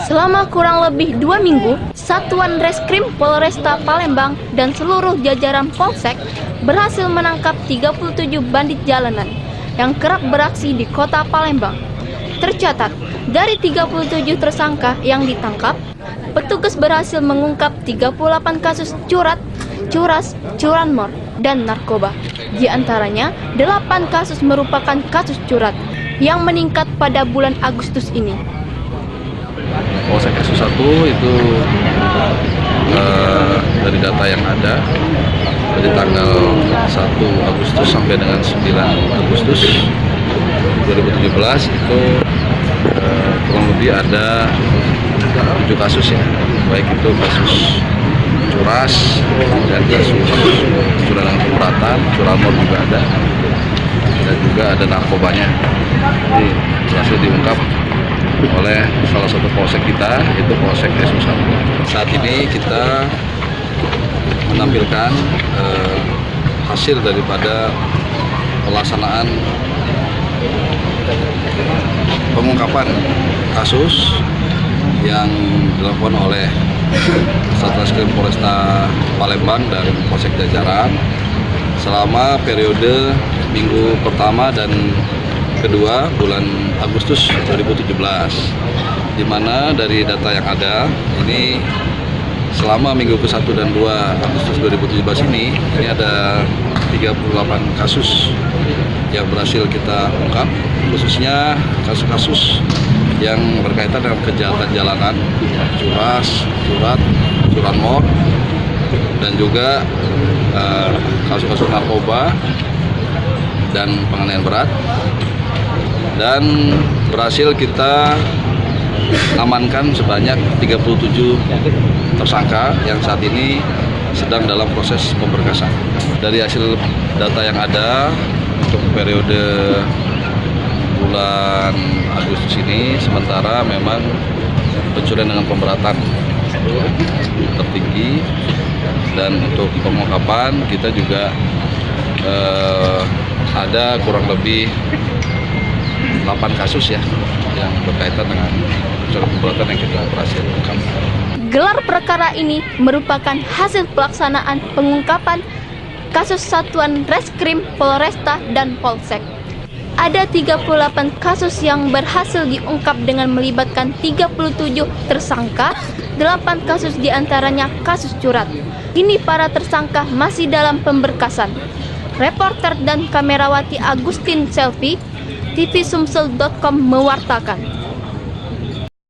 Selama kurang lebih 2 minggu, Satuan Reskrim Polresta Palembang dan seluruh jajaran Polsek berhasil menangkap 37 bandit jalanan yang kerap beraksi di kota Palembang. Tercatat, dari 37 tersangka yang ditangkap, petugas berhasil mengungkap 38 kasus curas, curanmor, dan narkoba. Di antaranya, 8 kasus merupakan kasus curat yang meningkat pada bulan Agustus ini. Polsek kasus 1 itu dari data yang ada dari tanggal 1 Agustus sampai dengan 9 Agustus 2017 itu kurang lebih ada 7 kasus ya, baik itu kasus curas dan kasus curangan pemberatan, curanmor juga ada, dan juga ada narkobanya. Jadi berhasil diungkap oleh salah satu polsek kita, yaitu Polsek Kasus 1. Saat ini kita menampilkan hasil daripada pelaksanaan pengungkapan kasus yang dilakukan oleh Satreskrim Polresta Palembang dan Polsek jajaran selama periode minggu pertama dan kedua bulan Agustus 2017, di mana dari data yang ada ini selama minggu ke-1 dan 2 Agustus 2017 ini ada 38 kasus yang berhasil kita ungkap, khususnya kasus-kasus yang berkaitan dengan kejahatan jalanan, curas, curanmor, dan juga kasus-kasus narkoba dan penganiayaan berat. Dan berhasil kita amankan sebanyak 37 tersangka yang saat ini sedang dalam proses pemberkasan. Dari hasil data yang ada untuk periode bulan Agustus ini, sementara memang pencurian dengan pemberatan tertinggi, dan untuk pengungkapan kita juga ada kurang lebih 8 kasus ya yang berkaitan dengan pencurian pemberatan yang kita berhasil ungkap. Gelar perkara ini merupakan hasil pelaksanaan pengungkapan kasus Satuan Reskrim Polresta dan Polsek. Ada 38 kasus yang berhasil diungkap dengan melibatkan 37 tersangka, 8 kasus diantaranya kasus curat. Kini para tersangka masih dalam pemberkasan. Reporter dan kamerawati Agustin Selvi, tvsumsel.com mewartakan.